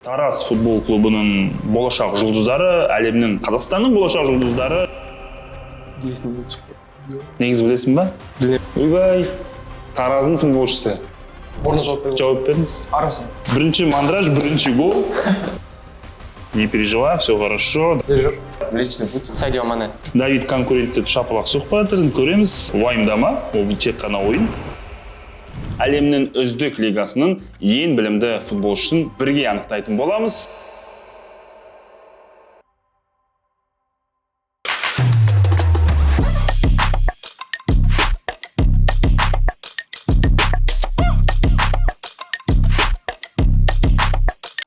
Тараз футбол клубының болашақ жұлдыздары, әлемнің Қазақстанның болашақ жұлдыздары. Негіз білесің ба? Білем. Ойбай, Тараздың футболшысы. Орны жауап беріңіз. Армсон. Бірінші мандраж, бірінші гол. Не переживай, все хорошо. Личный путь. Садио Мане. Давид конкурентті шапалақ соқпай жатыр, көреміз. Уайымдама, ол тек қана ойын. Әлемнің үздік лигасының ең білімді футболшысын бірге анықтайтын боламыз.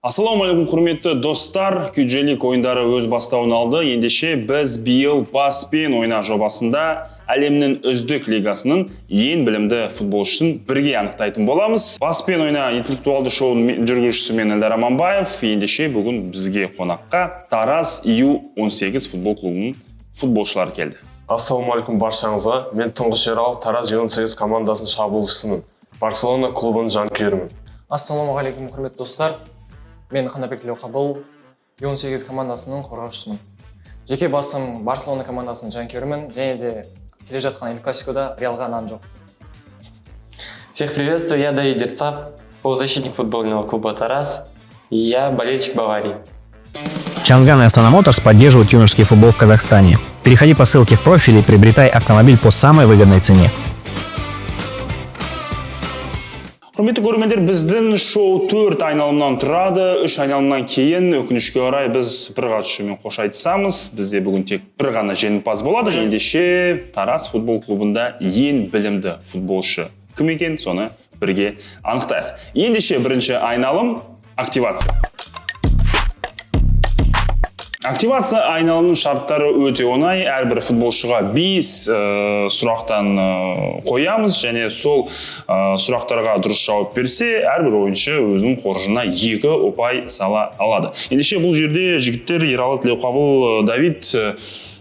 Ассалаумағалейкум, құрметті достар. Күджелік ойындары өз бастауын алды. Ендеше біз биыл Баспен ойна жобасында әлемнің үздік лигасының ең білімді футболшысын бірге анықтайтын боламыз. Баспен ойна интеллектуалды шоуының жүргізушісі мен Эльдар Аманбаев. Ендеше бүгін бізге қонаққа Тараз U18 футбол клубының футболшылары келді. Ассалаумағалейкум баршаңызға. Мен тұңғыш Ералы, Тараз U18 командасының шабуылшысымын. Барселона клубының жанкүйерімін. Ассалаумағалейкум, құрметті достар. Мен Қанабек Тілеуқабыл, U18 командасының қорғаушысымын. Жеке басым Барселона командасының жанкүйерімін, және де келе жатқан Эль Классикода Реалға нан жоқ. Всех приветствую, я Давид Дерцап, полузащитник футбольного клуба «Тараз», и я болельщик Баварии. Чанган и Астана Моторс поддерживают юношеский футбол в Казахстане. Переходи по ссылке в профиле и приобретай автомобиль по самой выгодной цене. Құрметті көрермендер, біздің шоу 4 айналымнан тұрады. 3 айналымнан кейін өкінішке орай біз бір қатысушымен қош айтысамыз. Бізде бүгін тек бір ғана жеңімпаз болады. Ендеше Тараз футбол клубында ең білімді футболшы кім екен, соны бірге анықтайық. Ендеше бірінші айналым активация. Активация айналымның шарттары өте оңай. Әрбір футболшыға 5 сұрақтан қоямыз, және сол сұрақтарға дұрыс жауап берсе, әрбір ойыншы өзінің қоржынына 2 ұпай сала алады. Ендеше бұл жерде жігіттер Ералы, Тілеуқабыл, Давид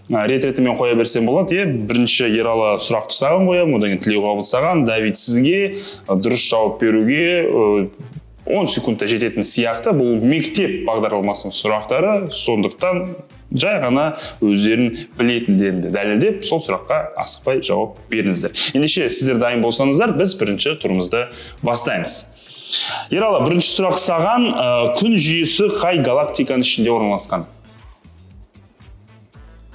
рет-ретімен қоя берсем болады. Бірінші Ералы сұрақты саған қоям, одан кейін Тілеуқабыл саған, Давид сізге дұрыс жауап беруге 10 секундта жететін сияқты. Бұл мектеп бағдарламасының сұрақтары, сондықтан жай ғана өздерін білетіндерді дәлелдеп, сол сұраққа асықпай жауап беріңіздер. Ендеше сіздер дайын болсаңыздар, біз бірінші турымызды бастаймыз. Ералы, бірінші сұрақ саған, күн жүйесі қай галактиканың ішінде орналасқан?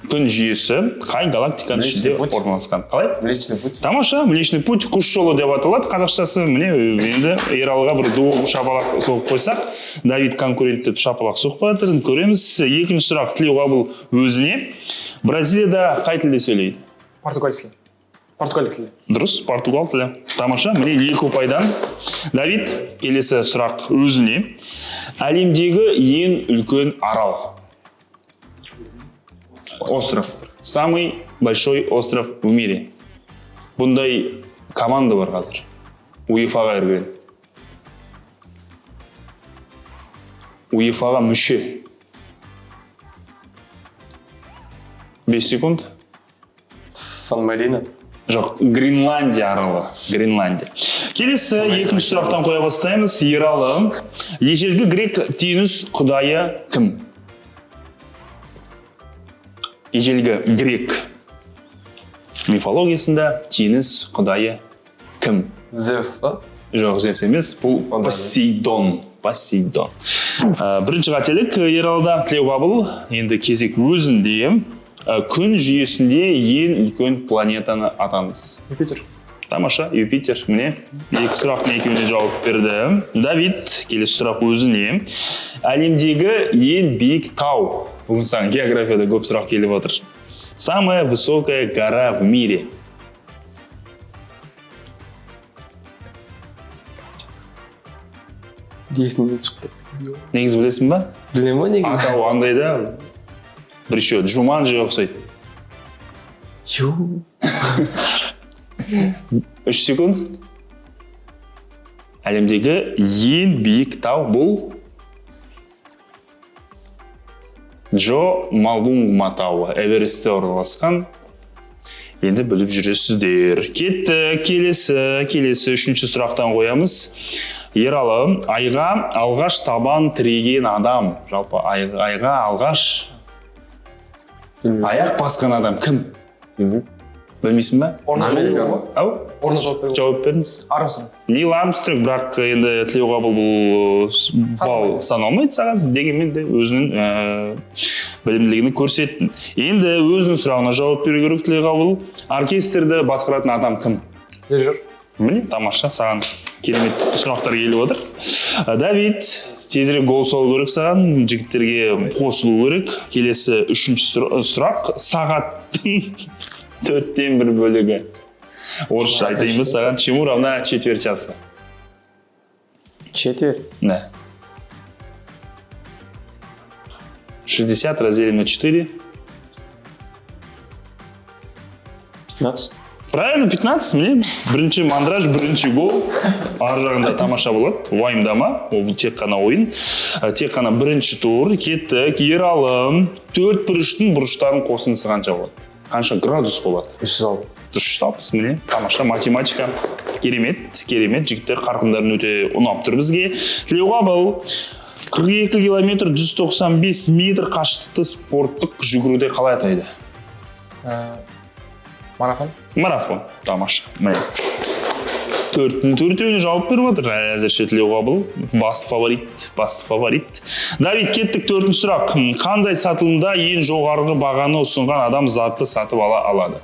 Күн жүйесі қай галактиканың ішінде орналасқан? Қалай? Млечный путь. Тамаша, Млечный путь құс жолы деп аталады. Қазақшасы міне енді Ералыға бір дуыл шапалақ соғып қойсақ, Давид конкурентті шапалақ соқпай жатыр, көреміз. Екінші сұрақ Тілеуқабыл өзіне. Бразилияда қай тілде сөйлейді? Португальский. Португал тілі. Дұрыс, португал тілі. Тамаша, міне 2 ұпайдан. Давид, келесі сұрақ өзіне. Әлемдегі ең үлкен арал? Остров. Самый большой остров в мире. Бұндай команда бар қазір. УЕФА-ға кірген. УЕФА-ға мүше. 5 секунд. Сан-Марино. Жоқ, Гренландия аралы. Гренландия. Келесі екінші сұрақтан қоя бастаймыз. Ералы. Ежелгі грек теңіз құдайы кім? Ежелгі грек мифологиясында теңіз құдайы кім? Зевс, ба? Жоқ, Зевс емес, бұл Посейдон. Посейдон. Бірінші қателік Ералыда. Тілеуқабыл, енді кезек өзінде. Күн жүйесінде ең үлкен планетаны атаңыз. Юпитер. Тамаша, Юпитер. Міне, 2 сұрақтың екеуіне жауап берді. Давид, келесі сұрақ өзіне. Әлемдегі ең биік тау? Бүгін саған географияда көп сұрақ келіп отыр. Самая высокая гора в мире. Есімнен шықты. Негіз білесің ба? Білем ба негіз? Атау андай да, бір еще Джуманджи ұқсайды. 3 секунд. Әлемдегі ең биік тау бұл Джо Малума тауы, Эверестте орналасқан. Енді біліп жүресіздер. Кетті, келесі үшінші сұрақтан қоямыз. Ералы, айға алғаш табан тіреген адам. Жалпы айға алғаш аяқ басқан адам кім? Білмейсің ба? Ау? Орны жауап беру. Жауап беріңіз. Армстронг. Нил Армстронг, бірақ енді Тлеуғабыл бұл бал саналмайды саған, дегенмен де өзінің білімділігін көрсеттің. Енді өзінің сұрағына жауап беру керек. Тлеуғабыл, оркестрді басқаратын адам кім? Дирижер. Міне, тамаша, саған керемет сұрақтар келіп отыр. Давид, тезірек гол салу керек саған, жігіттерге қосылу керек. Келесі үшінші сұрақ, сағаттың 4/1 бөлігі. Орысша айтайын саған, чему равна четверть часа? Четверть. Да. 60 разделим на 4. 15. Правильно, 15. Міне бірінші мандраж, бірінші гол. Ар жағында тамаша болады. Уайымдама, ол тек қана ойын. Тек қана бірінші тур. Кеттік. Ералы 4 бұрыштың бұрыштарын қосындысы қанша болады? Қанша градус болады? 360. Міне тамаша математика. Керемет. Жігіттер қарқындарын өте ұнап тұр бізге. Тлеуғабыл 42 километр 195 метр қашықтықты спорттық жүгіруде қалай атайды? Марафон. Тамаша. Төртеуіне жауап беріп отыр. Әзірше Тлеуғабыл басты фаворит. Давид, кеттік 4-ші сұрақ. Қандай сатылымда ең жоғарғы бағаны ұсынған адам затты сатып алады?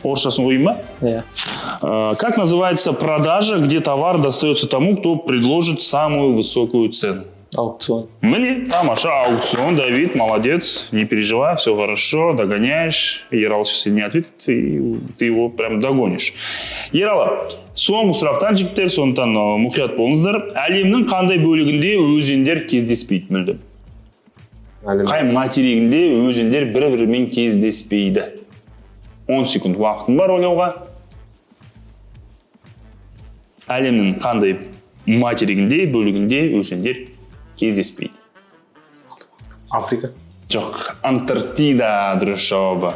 Орысшасын қойын ба? Да. Как называется продажа, где товар достается тому, кто предложит самую высокую цену? Аукцион. Міне, тамаша, аукцион, Давид, молодец, не переживай, все хорошо, догоняешь. Ерал сейчас не ответит, и ты его прям догонишь. Ералы, соңғы сұрақтан жігіттер, сондықтан мұқият болыңыздар. Әлемнің қандай бөлігінде өзендер кездеспейді мүлдем? Қай материгінде өзендер бір-бірімен кездеспейді? 10 секунд уақытым бар ойлауға. Әлемнің қандай материгінде бөлігінде өзендер кездеспейді? Африка. Жоқ, Антарктида дұрыс жауабы.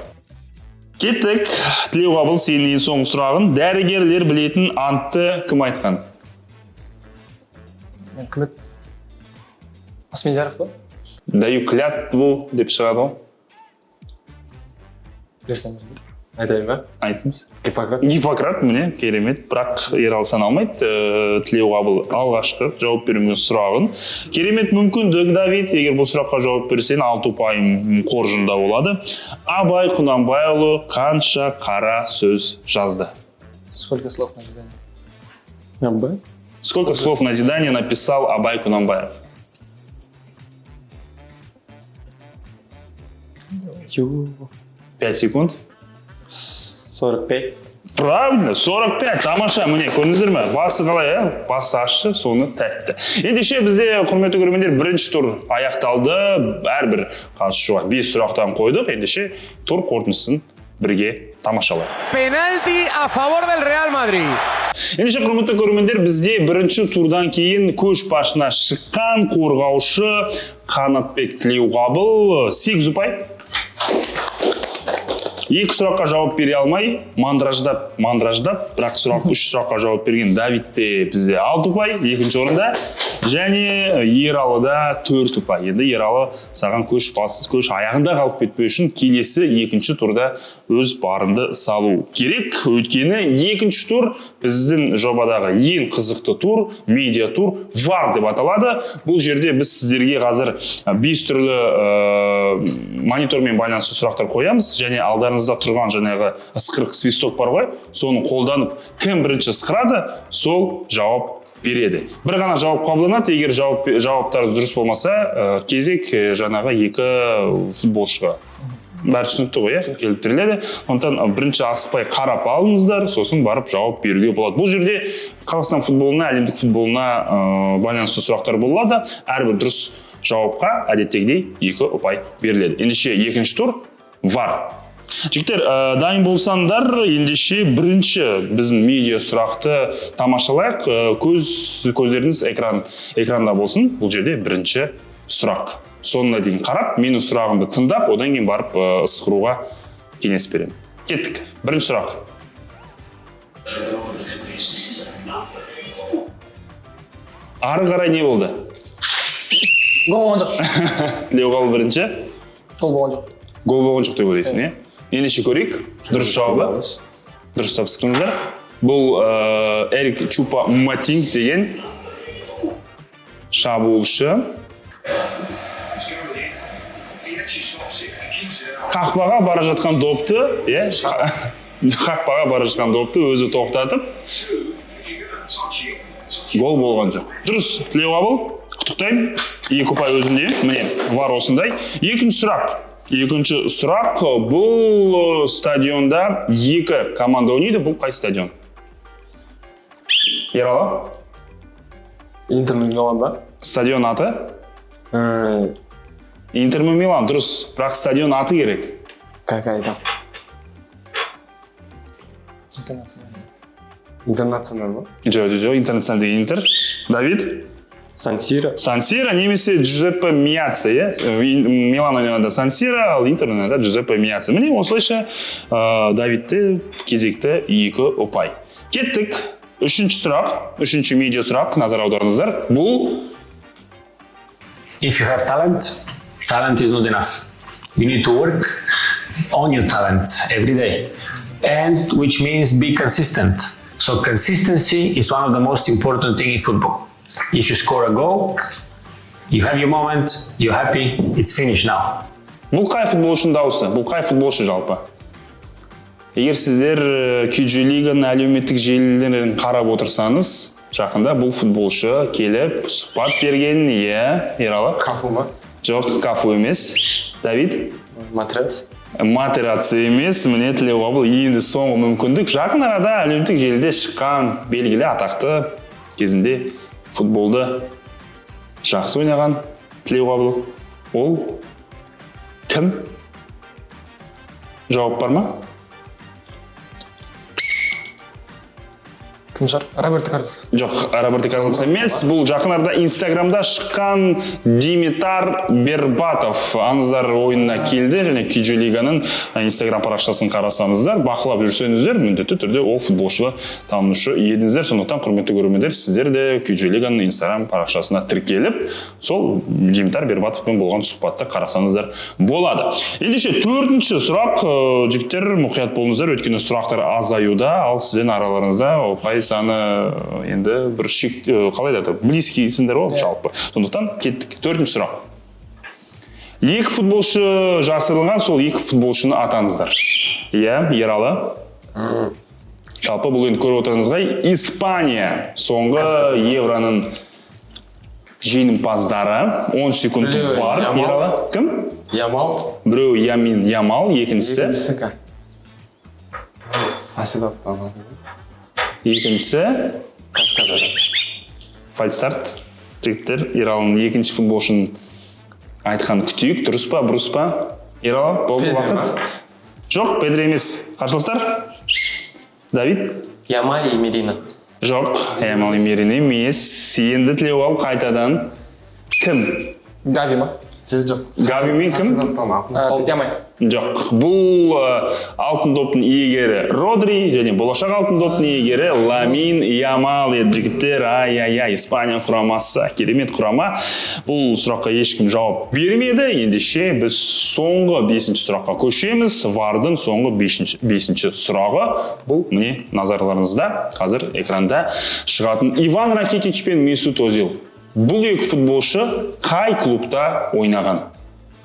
Кеттік. Тлеуғабыл, сенің ең соңғы сұрағын. Дәрігерлер білетін антты кім айтқан? Кім еді? Асмедияров па? Даю клятву деп шығады ғой. Білесіңіз бе? Айтайын ба? Айтыңыз. Гиппократ. Міне, керемет, бірақ Ералы саналмайды. Тлеуғабыл алғашқы жауап берумен сұрағын. Керемет мүмкіндік, Давид, егер бұл сұраққа жауап берсең 6 ұпайым қоржында болады. Абай Құнанбайұлы қанша қара сөз жазды? Сколько слов назидания? Абай? Сколько слов назидания написал Абай Кунанбаев? 5 секунд. 45. Правильно, 45. Тамаша, міне, көрдіңіздер ме? Басы қалай, басы ашшы, соны тәтті. Ендеше бізде, құрметті көрермендер, бірінші тур аяқталды. Әрбір қатысушыға 5 сұрақтан қойдық. Ендеше тур қорытындысын бірге тамашалайық. Penalti a favor del Real Madrid. Ендеше, құрметті көрермендер, бізде бірінші турдан кейін көш башына шыққан қорғаушы Қанатбек Тлеуғабыл 8 ұпай. 2 сұраққа жауап бере алмай, мандраждап, бірақ 3 сұраққа жауап берген Давидте бізде 6 ұпай, 2-ші орында, және Ералыда 4 ұпай. Енді Ералы саған көш аяғында қалып кетпеу үшін келесі 2-ші турда өз барынды салу керек. Өйткені 2-ші тур біздің жобадағы ең қызықты тур, медиа тур, VAR деп аталады. Бұл жерде біз сіздерге қазір 5 түрлі монитормен байланысты сұрақтар қоямыз, және алдарыңызда тұрған жаңағы ысқырық свисток бар ғой, соны қолданып, кім бірінші ысқырады, сол жауап береді. Бір ғана жауап қабылданады, егер жауаптар дұрыс болмаса, кезек жаңағы 2 футболшыға. Бәрі түсінікті ғой, келіп тіріледі. Сондықтан бірінші асықпай қарап алыңыздар, сосын барып жауап беруге болады. Бұл жерде Қазақстан футболына, әлемдік футболына байланысты сұрақтар болады. Әрбір дұрыс жауапқа әдеттегідей 2 ұпай беріледі. Ендеше 2-ші тур VAR. Жігіттер, дайын болсаңдар, ендеше бірінші біздің медиа сұрақты тамашалайық. Көздеріңіз экранда болсын. Бұл жерде бірінші сұрақ. Сонына дейін қарап, менің сұрағымды тыңдап, одан кейін барып ысқыруға кеңес беремін. Кеттік. Бірінші сұрақ. ары қарай не болды? Гол болған жоқ. Тілеуқабыл бірінші, Гол болған жоқ. гол болған жоқ деп ойлайсың, иә? Ендеше көрейік. Дұрыс жауабы. Дұрыс тапсырдыңыздар. Бұл Эрик Чупа Матинг деген шабуылшы. Қақпаға бара жатқан допты, иә? Қақпаға бара жатқан допты өзі тоқтатып, гол болған жоқ. Дұрыс, Тілеуқабыл, құттықтаймын. 2 ұпай өзінде, міне, бар осындай. Екінші сұрақ, бұл стадионда 2 команда ойнайды, бұл қай стадион? Ералы? Интермен Милан ба? Стадион аты? Интермен Милан, дұрыс, бірақ стадион аты керек. Какая там? Интернационал ба? Жоқ, интернационалды Интер. Давид? Сан-Сиро. Сан-Сиро немесе Джузеппе Миаца, иә? Милан ойнағанда Сан-Сиро, ал Интер ойнағанда Джузеппе Миаца. Міне, осылайша Давидте кезекті 2 ұпай. Кеттік. Үшінші сұрақ, үшінші медиа сұрақ, назар аударыңыздар. Бұл If you have talent, talent is not enough. You need to work on your talent every day, and which means be consistent. So consistency is one of the most important things in football. If you score a goal, you have your moment, you're happy, it's finished now. Бұл қай футболшының дауысы? Бұл қай футболшы жалпы? Егер сіздер QG лиганың әлеуметтік желілерін қарап отырсаңыз, жақында бұл футболшы келіп сұхбат берген, иә, Ералы? Кафу ма? Жоқ, Кафу емес. Давид? Матрец. Матерация емес, міне Тілеуқабыл енді соңғы мүмкіндік. Жақын арада әлеуметтік желіде шыққан белгілі атақты кезінде футболды жақсы ойнаған Тілеуқабыл. Ол кім? Жауап бар ма? Кім шығар? Роберто Карлос. Жоқ, Роберто Карлос емес. Бұл жақын арада Инстаграмда шыққан Димитар Бербатов аңыздар ойынына келді, және QG лиганың Инстаграм парақшасын қарасаңыздар, бақылап жүрсеңіздер, міндетті түрде ол футболшыға танушы едіңіздер. Сондықтан құрметті көрермендер, сіздер де QG лиганың Инстаграм парақшасына тіркеліп, сол Димитар Бербатовпен болған сұхбатты қарасаңыздар болады. Ендеше 4-ші сұрақ, жігіттер мұқият болыңыздар, өйткені сұрақтар азаюда, ал сізден араларыңызда ұпай саны енді бір шек, қалай да близкий сендер ғой жалпы. Сондықтан кеттік. 4-ші сұрақ. 2 футболшы жасырылған, сол 2 футболшыны атаңыздар. Иә, Ералы. Жалпы бұл енді көріп отырыңызға, Испания соңғы Евроның жеңімпаздары. 10 секунд бар. Ералы. Кім? Ямал. Біреу Ямин Ямал, екіншісі. Аседок. Екіншісі Фальстарт. Жігіттер, Ералының екінші футболшының айтқан күтейік. Дұрыс па, бұрыс па? Ералы, болды уақыт? Жоқ, Педри емес. Қарсыластар? Давид? Ямаль и Мерина. Жоқ, Ямал и Мерина емес. Енді Тілеуқабыл қайтадан кім? Гави ма? Жоқ. Гави мен кім? Ямаль. Жоқ, бұл алтын доптың иегері Родри, және болашақ алтын доптың иегері Ламин Ямал еді. Жігіттер, ай-ай-ай, Испания құрамасы, керемет құрама. Бұл сұраққа ешкім жауап бермеді. Ендеше біз соңғы 5-ші сұраққа көшеміз. Вардың соңғы 5-ші сұрағы. Бұл міне назарларыңызда, қазір экранда шығатын Иван Ракитич пен Месут Озил. Бұл 2 футболшы қай клубта ойнаған?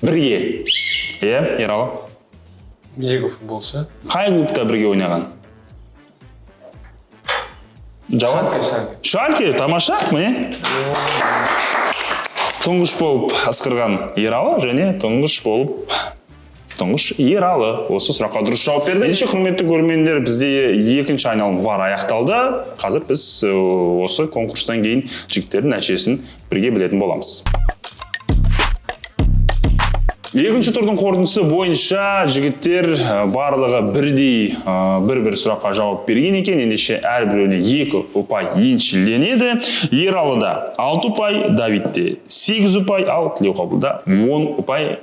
Бірге. Иә, Ералы. 2 футболшы. Қай клубта бірге ойнаған? Жауап? Шальке, тамаша, міне. Тұңғыш болып асқырған Ералы, және тұңғыш Ералы осы сұраққа дұрыс жауап берді. Ендеше құрметті көрермендер, бізде 2-ші айналым var аяқталды. Қазір біз осы конкурстан кейін жігіттердің нәтижесін бірге білетін боламыз. 2-ші турдың қорытындысы бойынша жігіттер барлығы бірдей бір сұраққа жауап берген екен. Ендеше әрбіреуіне 2 ұпай еншілленеді. Ералыда 6 ұпай, Давидте 8 ұпай, ал Тілеуқабылда 10 ұпай.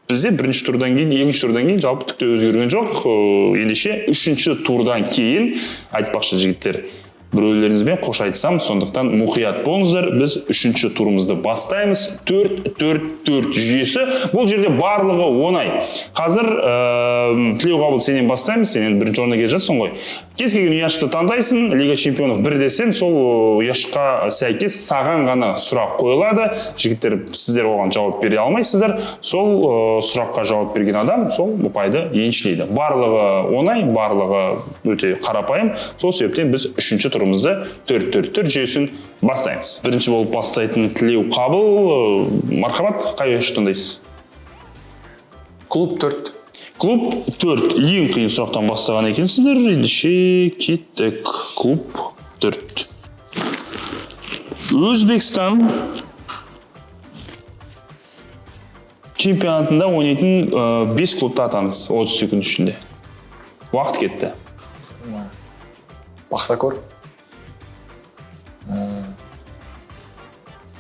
Бізде 1-ші турдан кейін, 2-ші турдан кейін жалпы түкте өзгерген жоқ. Ендеше 3-ші турдан кейін айтпақшы жігіттер, біреулеріңізбен қош айтсам, сондықтан мұқият болыңыздар. Біз 3-ші турымызды бастаймыз. 4-4-4 жүйесі. Бұл жерде барлығы оңай. Қазір Тілеуқабыл сенен бастаймыз. Сенен бірінші орынға келе жатсың ғой. Кез келген ұяшықты таңдайсың, Лига чемпионов 1 десең, сол ұяшыққа сәйкес саған ғана сұрақ қойылады. Жігіттер, сіздер оған жауап бере алмайсыздар. Сол сұраққа жауап берген адам сол ұпайды еншілейді. Барлығы оңай, барлығы өте қарапайым. Сол себептен біз 3-ші турымызды 4-4-4 жүйесін бастаймыз. Бірінші болып бастайтын Тілеуқабыл. Мархабат, қай ұяшықты таңдайсыз? Клуб 4. Клуб 4. Ең қиын сұрақтан бастаған екенсіздер. Ендеше кеттік. Клуб 4. Өзбекстан чемпионатында ойнайтын 5 клубты атаңыз 30 секунд ішінде. Уақыт кетті. Пахтакор.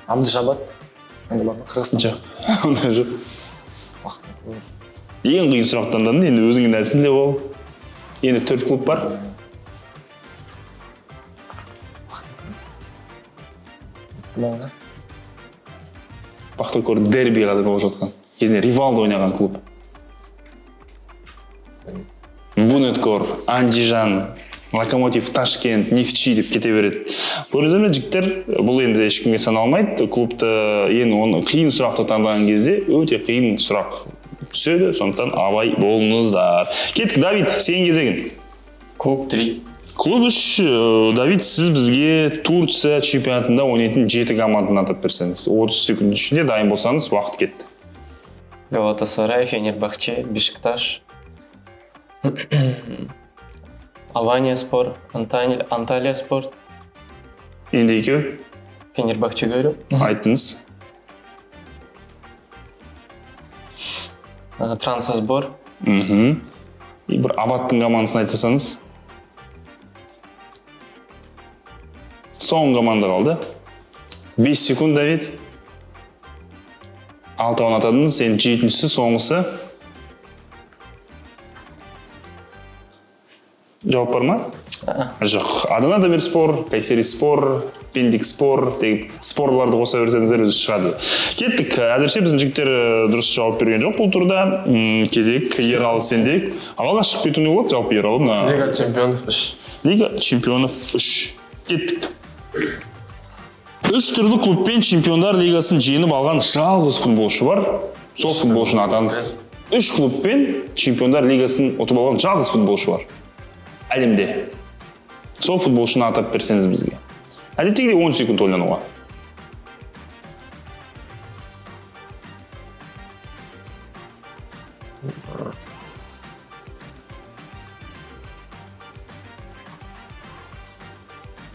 Абдышабад. Енді бар ма? Қырғызстан. Жоқ. Онда жоқ. Ең қиын сұрақтан таңдадың, енді өзіңнің нәрсін де бол. Енді 4 клуб бар. Пахтакор дерби ғады болып жатқан. Кезінде Ривалдо ойнаған клуб. Бунеткор, Андижан, Локомотив, Ташкент, Нефтчи деп кете береді. Көрдіңіздер ме, жігіттер, бұл енді ешкімге саналмайды. Клубты ең қиын сұрақты таңдаған кезде өте қиын сұрақ түседі, сондықтан абай болыңыздар. Кеттік, Давид, сенің кезегің. Клуб 3. Клуб 3, Давид, сіз бізге Турция чемпионатында ойнайтын 7 команданы атап берсеңіз. 30 секунд ішінде дайын болсаңыз, уақыт кетті. Галатасарай, Фенербахче, Бешикташ, Алания Спор, Анталия Спорт, Енді екеу, Фенербахче говорю. айттыңыз. Трансосбор, Бір Абаттың командасын айтсаңыз. Соңғы команда қалды. 5 секунд, Давид. 6 атадыңыз, сен 7-ші, соңғысы. Жауап бар ма? Жоқ. Адана Демирспор, Кайсери спор, Пендик спор, спорларды қоса берсеңіздер өзі шығады. Кеттік. Әзірше біздің жігіттер дұрыс жауап берген жоқ бұл турда. Кезек Ералы сенде. Алға шығып кетуіне болады жауап Ералы. Лига чемпионов 3. Лига чемпионов 3. Кеттік. 3 түрлі клубпен чемпиондар лигасын жеңіп алған жалғыз футболшы бар. Сол футболшыны атаңыз. 3 клубпен чемпиондар лигасын ұтып алған жалғыз футболшы бар. Әлемде. Сол футболшыны атап берсеңіз бізге. Әдеттегідей 10 секунд ойлануға.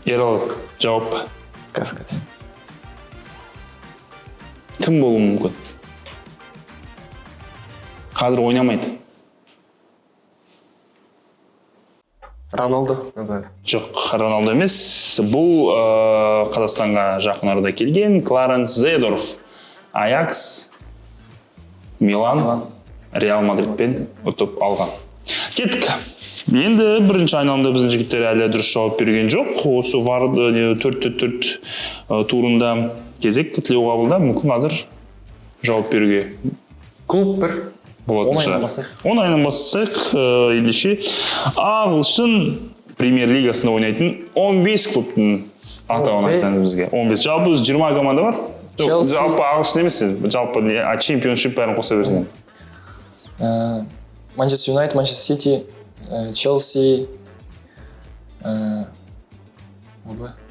Ералы, жауап. Каскас. Кім болуы мүмкін? Қазір ойнамайды. Роналдо. Жоқ, Роналдо емес. Бұл Қазақстанға жақын арада келген Кларенс Зейдорф. Аякс, Милан, Реал Мадридпен ұтып алған. Кеттік. Енді бірінші айналымда біздің жігіттер әлі дұрыс жауап берген жоқ. Осы 4-4 турында кезек Тілеуқабылда мүмкін қазір жауап беруге. Клуб 1. Оңайынан бассақ, ендеше ағылшын премьер-лигасында ойнайтын 15 клубтың атауын айтсаңыз бізге. 15. Жалпы 20 команда бар? Жалпы ағылшын емес, жалпы чемпионшип бәрін қоса берсең. Манчестер Юнайтед, Манчестер Сити, Челси.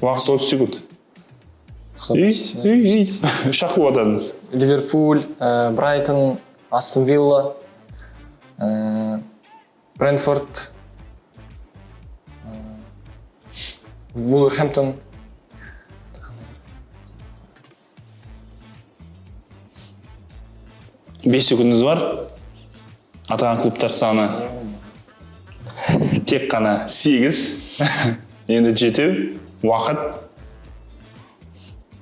Уақыт 30 секунд. Шақу атадыңыз. Ливерпуль, Брайтон, Астон Вилла, Брентфорд, Вулверхэмптон. Бес секундыңыз бар. Атаған клубтар саны тек қана 8. Енді 7. Уақыт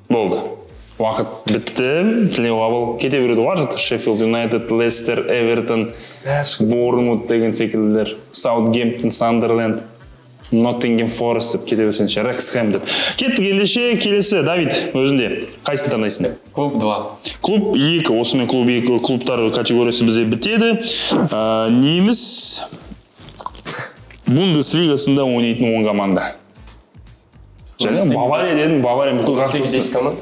болды. Уақыт бітті. Тілеуқабыл кете береді ғой жатыр. Шеффилд Юнайтед, Лестер, Эвертон, Борнмут деген секілділер. Саутгемптон, Сандерленд. Ноттингем Форест деп кете берсеңші, Рексхэм деп. Кеттік ендеше, келесі, Давид, өзінде. Қайсысын таңдайсың? Клуб 2. Клуб 2, осымен клуб 2 клубтар категориясы бізде бітеді. Неміс Бундеслигасында ойнайтын 10 команда. Және Бавария дедім, Бавария бүкіл қарсыластар.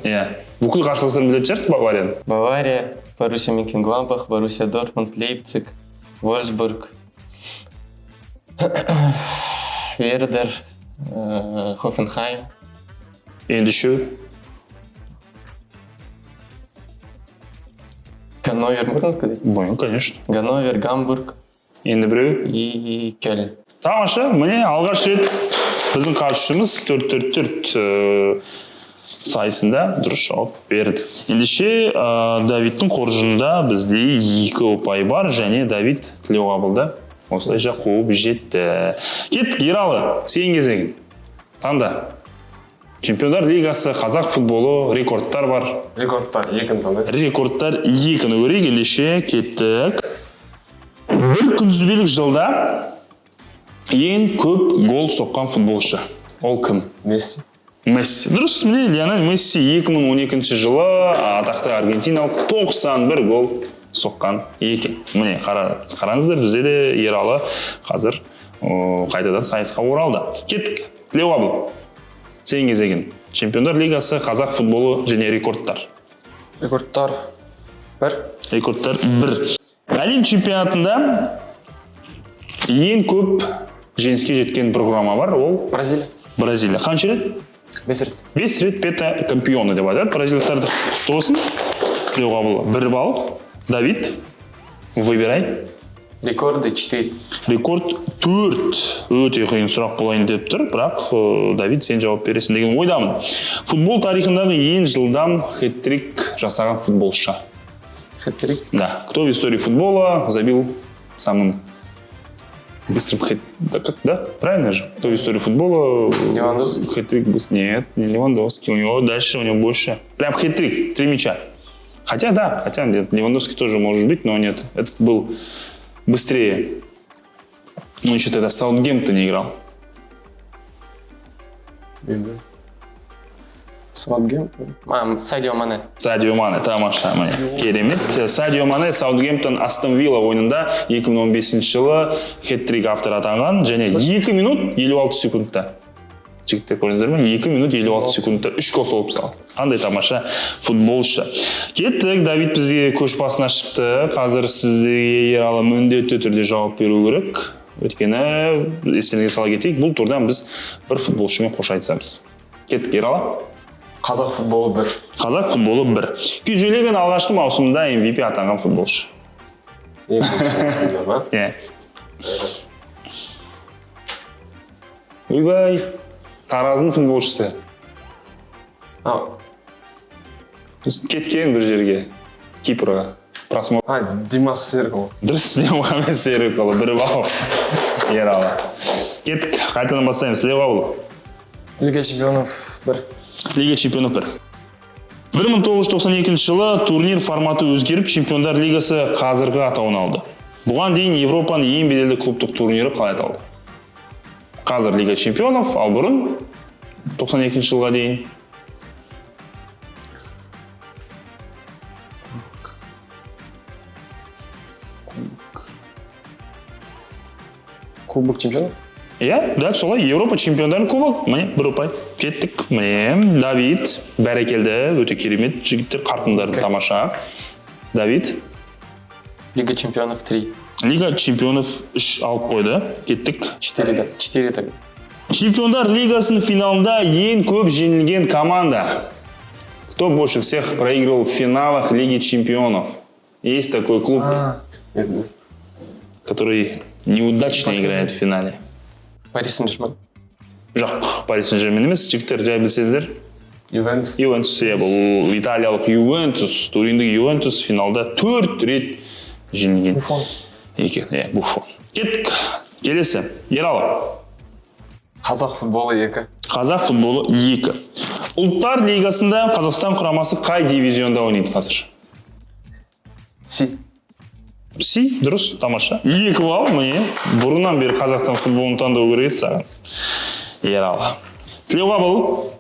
Бүкіл қарсыластарын білетін шығарсыз Баварияны? Бавария, Боруссия Мönchengladbach, Боруссия Дортмунд, Лейпциг, Вольсбург, Вердер, Хофенхайм. Ендеше Ганновер, можно сказать? Понял, конечно. Ганновер, Гамбург Енді біреу. и Кёльн. Тамаша, міне алғаш рет біздің қатысушымыз 4-4-4 сайысында дұрыс жауап берді. Ендеше Давидтің қоржынында бізде 2 ұпай бар, және Давид Тілеуғабылда осылайша қуып жетті. Кеттік, Ералы, сен кезегің. Таңда. Чемпиондар лигасы, қазақ футболы, рекордтар бар. Рекордтар 2-ні таңдайық. Рекордтар 2-ні көрейік, ендеше кеттік. Бір күнтізбелік жылда ең көп гол соққан футболшы. Ол кім? Месси. Месси. Дұрыс, міне Лионель Месси 2012 жылы атақты аргентиналық 91 гол соққан екен. Міне қараңыздар, бізде де Ералы қазір қайтадан сайысқа оралды. Кеттік. Тілеуғабыл, сен кезегін. Чемпиондар лигасы, қазақ футболы және рекордтар. Рекордтар 1. Рекордтар 1. Әлем чемпионатында ең көп жеңіске жеткен программа бар, ол Бразилия. Бразилия. Қанша рет? 5 рет. 5 рет пета кампионы деп айтады. Бразилиялықтарды құтты болсын. Тілеуғабыл 1 балл. Давид, выбирай. Рекорды 4. Рекорд 4. Өте қиын сұрақ болайын деп тұр, бірақ Давид сен жауап бересің деген ойдамын. Футбол тарихындағы ең жылдам хет-трик жасаған футболшы. Хэт-трик. Да. Кто в истории футбола забил самым быстрым да? Правильно же? Кто в истории футбола... Левандовский. Хэт-трик быстрый. Нет, не Левандовский. У него дальше, у него больше. Прям хэт-трик. 3 мяча. Хотя нет, Левандовский тоже может быть, но нет. Этот был быстрее. Он еще тогда в Саутгемптоне играл. Саутгемптон. Садио Мане. Садио Мане, тамаша, міне. Керемет. Садио Мане Саутгемптон Астон Вилла ойынында 2015 жылы хет-трик автор атанған, және 2 минут 56 секундта. Жігіттер көрдіңіздер ме? 2 минут 56 секундта 3 гол соғып салды. Қандай тамаша футболшы. Кеттік, Давид бізге көш басына шықты. Қазір сізге Ералы міндетті түрде жауап беру керек. Өйткені естеріңізге сала кетейік, бұл турдан біз бір футболшымен қош айтысамыз. Кеттік, Ералы. Қазақ футболы 1. Қазақ футболы 1. Күйжелеген алғашқы маусымда MVP атанған футболшы. Ең бірінші маусымда ма? Иә. Ойбай, Тараздың футболшысы. Кеткен бір жерге, Кипрға. Просмотр. Димас Серікұлы. Дұрыс, Мұхаммед Серікұлы, 1 балл. Ералы. Кеттік, қайтадан бастаймыз. Тілеуғабыл. Лига чемпионов 1. Лига чемпионов 1. 1992 жылы турнир форматы өзгеріп, Чемпиондар лигасы қазіргі атауын алды. Бұған дейін Европаның ең беделді клубтық турнирі қалай аталды? Қазір Лига чемпионов, ал бұрын 92 жылға дейін. Кубок чемпионов. Иә, дәл солай. Европа чемпиондарын кубок. Міне, 1 ұпай. Кеттік. Міне, Давид. Бәрекелді. Өте керемет. Жігіттер қарқындары тамаша. Давид. Лига чемпионов 3. Лига чемпионов 3 алып қойды. Кеттік. 4, да. 4 тогда. Чемпиондар лигасының финалында ең көп жеңілген команда. Кто больше всех проигрывал в финалах Лиги чемпионов? Есть такой клуб, который неудачно играет в финале. Пари Сен-Жермен. Жоқ, Пари Сен-Жермен емес, жігіттер жай білсеңіздер. Ювентус. Ювентус, бұл италиялық Ювентус, туриндік Ювентус финалда 4 рет жеңілген. Буфон. Буфон. Кеттік. Келесі. Ералы. Қазақ футболы 2. Қазақ футболы 2. Ұлттар лигасында Қазақстан құрамасы қай дивизионда ойнайды қазір? Си. Си, дұрыс, тамаша. 2 балл, міне. Бұрыннан бері Қазақстан футболын таңдау керек еді саған. Ералы. Тілеуқабыл.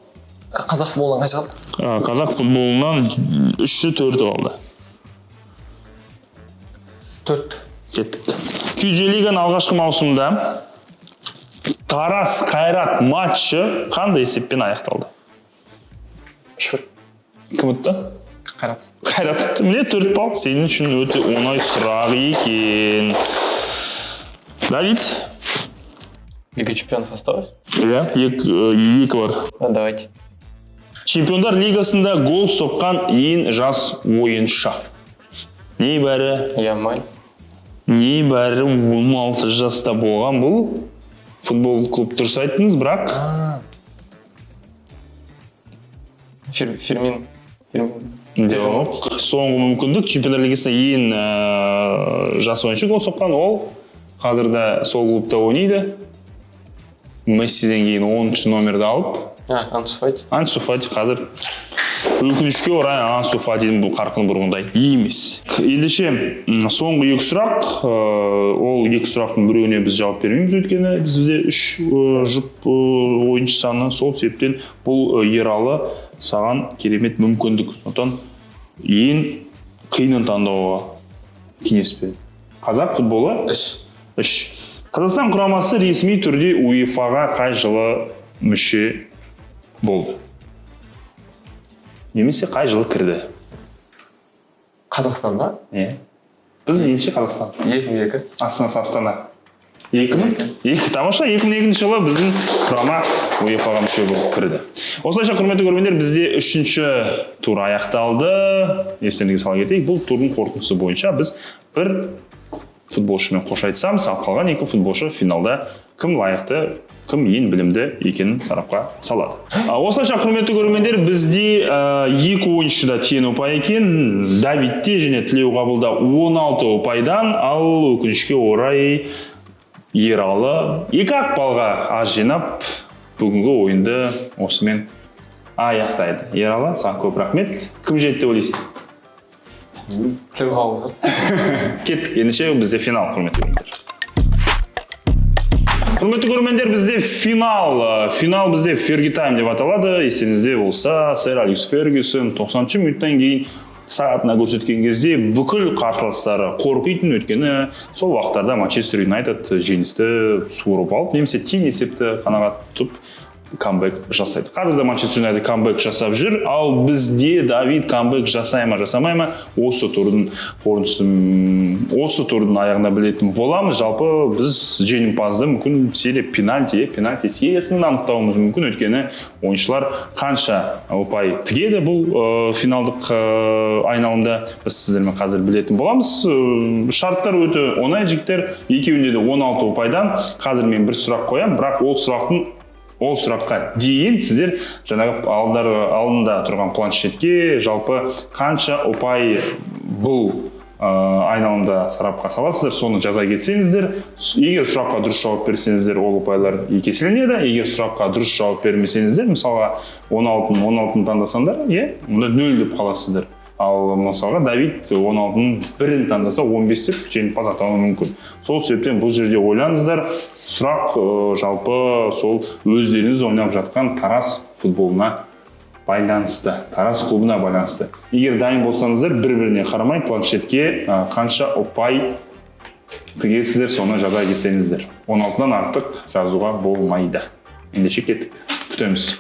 Қазақ футболынан қайсы қалды? Қазақ футболынан 3-4 қалды. 4. Кеттік. Күйже лиганың алғашқы маусымында Тарас Қайрат матчы қандай есеппен аяқталды? 3-1. Кім ұтты? Қайрат. Қайрат ұтты. Міне 4 балл. Сенің үшін өте оңай сұрақ екен. Давид? Лига чемпионов осталось? Иә, 2 бар. Давайте. Чемпиондар лигасында гол соққан ең жас ойыншы. Небәрі Ямаль. 16 жаста болған бұл. Футбол клуб дұрыс айттыңыз, бірақ Фермин. жоқ. Соңғы мүмкіндік чемпиондар лигасында ең жас ойыншы гол соққан ол қазірде сол клубта ойнайды. Мессиден кейін 10-шы номерді алып. Ансу Фати. Ансу Фати қазір өкінішке орай Ансу Фатидің бұл қарқын бұрғындай емес. Ендеше соңғы 2 сұрақ, ол 2 сұрақтың біреуіне біз жауап бермейміз, өйткені бізде 3 жұп ойыншы саны, сол себептен бұл Ералы саған керемет мүмкіндік. Сондықтан ең қиынын таңдауға кеңес береді. Қазақ футболы 3. Қазақстан құрамасы ресми түрде УЕФА-ға қай жылы мүше болды? Немесе қай жылы кірді? Қазақстанда? Біз енші Қазақстан. 2002. Астана. 2000? Тамаша, 2002 жылы біздің құрама УЕФА-ға мүше болып кірді. Осылайша, құрметті көрермендер, бізде 3-ші тур аяқталды. Естеріңізге сала кетейік, бұл турдың қорытындысы бойынша біз бір футболшымен қош айтсамыз, ал қалған 2 футболшы финалда кім лайықты, кім ең білімді екенін сарапқа салады. Осылайша, құрметті көрермендер, бізде 2 ойыншыда тең ұпай екен. Давидте және Тілеуқабылда 16 ұпайдан, ал өкінішке орай Ералы 2 балға аз жинап, бүгінгі ойынды осымен аяқтайды. Ералы, саған көп рахмет. Кім жетті ойлайсың? Тілеуқабыл. Кеттік, ендеше бізде финал, құрметті көрермендер. Құрметті көрермендер, бізде финал. Финал бізде Fergie Time деп аталады. Естеріңізде болса, сэр Алекс Фергюсон 90-шы минуттан кейін сағатына көрсеткен кезде бүкіл қарсыластары қорқитын, өткені сол уақыттарда Манчестер Юнайтед жеңісті суырып алып, немесе тең есепті қанағат тұтып камбэк жасайды. Қазірде Манчестер Юнайтед камбэк жасап жүр, ал бізде Давид камбэк жасай ма, жасамай ма, осы турдың қорытындысын, осы турдың аяғына білетін боламыз. Жалпы біз жеңімпазды мүмкін серия пенальти сериясынан анықтауымыз мүмкін, өйткені ойыншылар қанша ұпай тігеді бұл финалдық айналымда, біз сіздермен қазір білетін боламыз. Шарттар өте оңай, жігіттер, екеуінде де 16 ұпайдан. Қазір мен бір сұрақ қоям, бірақ ол сұраққа дейін сіздер жаңағы алдында тұрған планшетке жалпы қанша ұпай бұл айналымда сарапқа саласыздар, соны жаза кетсеңіздер. Егер сұраққа дұрыс жауап берсеңіздер, ол ұпайлар еселенеді. Егер сұраққа дұрыс жауап бермесеңіздер, мысалға 16-ны таңдасаңдар, онда 0 деп қаласыздар. Ал мысалға Давид 16-ның 1-ін таңдаса 15 деп жеңімпаз атануы мүмкін. Сол себептен бұл жерде ойлаңыздар. Сұрақ жалпы сол өздеріңіз ойнап жатқан Тарас футболына байланысты, Тарас клубына байланысты. Егер дайын болсаңыздар, бір-біріне қарамай планшетке қанша ұпай тігесіздер, соны жаза кетсеңіздер. 16-дан артық жазуға болмайды. Ендеше кеттік, күтеміз.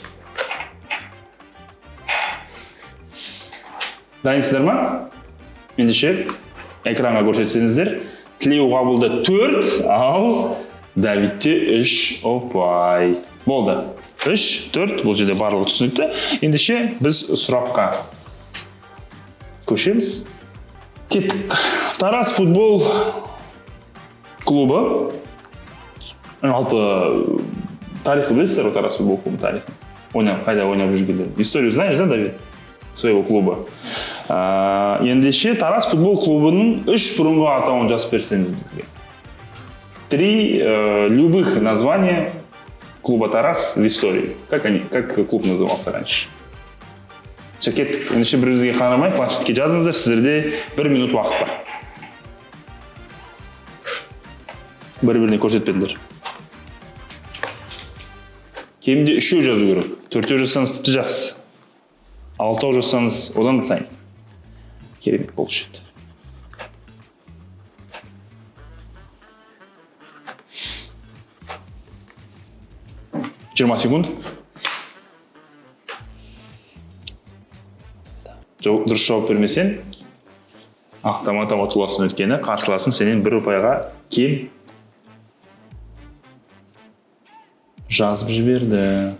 Дайынсыздар ма? Ендеше экранға көрсетсеңіздер, Тілеуқабылда 4, ал Давидте 3 ұпай. Болды. 3, 4, бұл жерде барлығы түсінікті. Ендеше біз сұраққа көшеміз. Кеттік. Тарас футбол клубы. Жалпы тарихы білесіздер, Тарас футбол клубы тарихы. Қайда ойнап жүргенде. Историю знаешь, да, Давид? Своего клуба. Ендеше Тарас футбол клубының 3 бұрынғы атауын жазып берсеңіз бізге. 3 любых названия клуба Тарас в истории. Как клуб назывался раньше? Все, кеттік. Ендеше бір бізге қарамай, планшетке жазыңыздар, сіздерде 1 минут уақыт бар. бір-біріне көрсетпедіңдер. Кемінде 3 жазу керек. 4 жазсаңыз тіпті жақсы. 6 жазсаңыз одан да сайын. Керемет болушы еді. Жиырма секунд. Дұрыс жауап бермесен, автомат ұтыласың, өткені қарсыласың сенен 1 ұпайға кем жазып жіберді.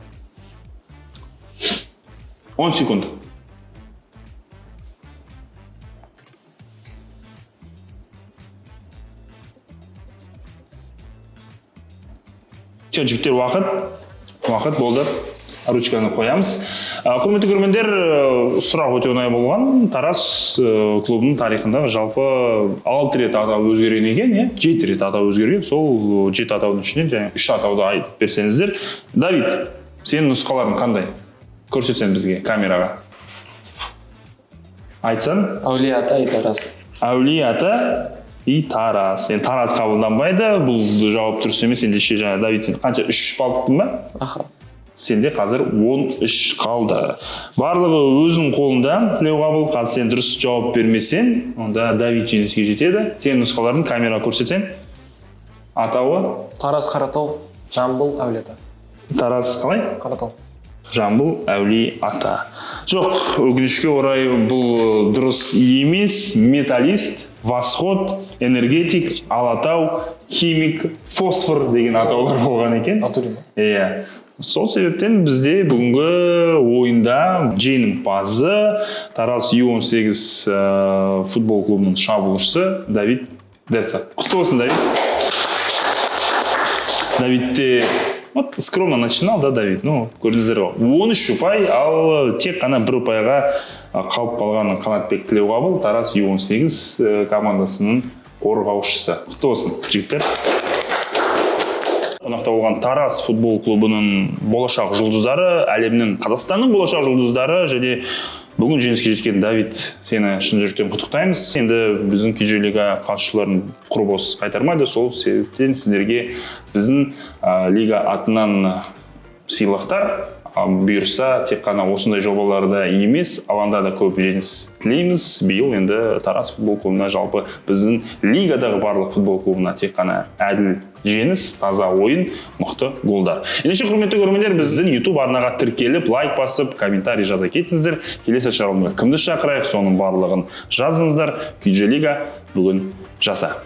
10 секунд. Жігіттер, уақыт болды. Ручканы қоямыз. Құрметті көрермендер, сұрақ өте оңай болған. Тараз клубының тарихында жалпы 6 рет атау өзгерген екен, 7 рет атау өзгерген. Сол 7 атаудың ішінен және 3 атауды айтып берсеңіздер. Давид, сенің нұсқаларың қандай? Көрсетсең бізге камераға. Айтсан? Әулие-ата и Тараз. Әулие-ата и Тараз. Енді Тараз қабылданбайды. Бұл жауап дұрыс емес. Ендеше жаңа Давид, сен қанша 3 балл ба? Аха. Сенде қазір 13 қалды. Барлығы өзінің қолында. Тілеуқабыл, қазір сен дұрыс жауап бермесең, онда Давид жеңіске жетеді. Сен нұсқаларын камераға көрсетсең. Атауы? Тараз, Қаратау, Жамбыл, Әулие-ата. Тараз қалай? Қаратау. Жамбыл, Әулие-ата. Жоқ, өкінішке орай бұл дұрыс емес. Металлист, Восход, энергетик, Алатау, химик, фосфор деген атаулар болған екен. Атурин. Иә. Сол себептен бізде бүгінгі ойында жеңімпазы Тараз U18 футбол клубының шабуылшысы Давид Дерца. Құтты болсын, Давид. Давидте скромно начинал, да, Давид? Көрдіңіздер ғой. 13 ұпай, ал тек қана 1 ұпайға қалып қалған Қанатбек Тілеуқабыл Тараз U18 командасының қорғаушысы. Құтты болсын, жігіттер. Қонақта болған Тараз футбол клубының болашақ жұлдыздары, әлемнің, Қазақстанның болашақ жұлдыздары және бүгін жеңіске жеткен Давид, сені шын жүректен құттықтаймыз. Енді біздің Күйжелига қатысушыларын құр бос қайтармайды, сол себептен сіздерге біздің лига атынан сыйлықтар бұйырса, тек қана осындай жобаларда емес, алаңда да көп жеңіс тілейміз. Биыл енді Тараз футбол клубына, жалпы біздің лигадағы барлық футбол клубына тек қана әділ жеңіс, таза ойын, мықты голдар. Ендеше құрметті көрермендер, біздің YouTube арнаға тіркеліп, лайк басып, комментарий жаза кетіңіздер. Келесі шығарылымға кімді шақырайық, соның барлығын жазыңыздар. Күйжелига бүгін жаса.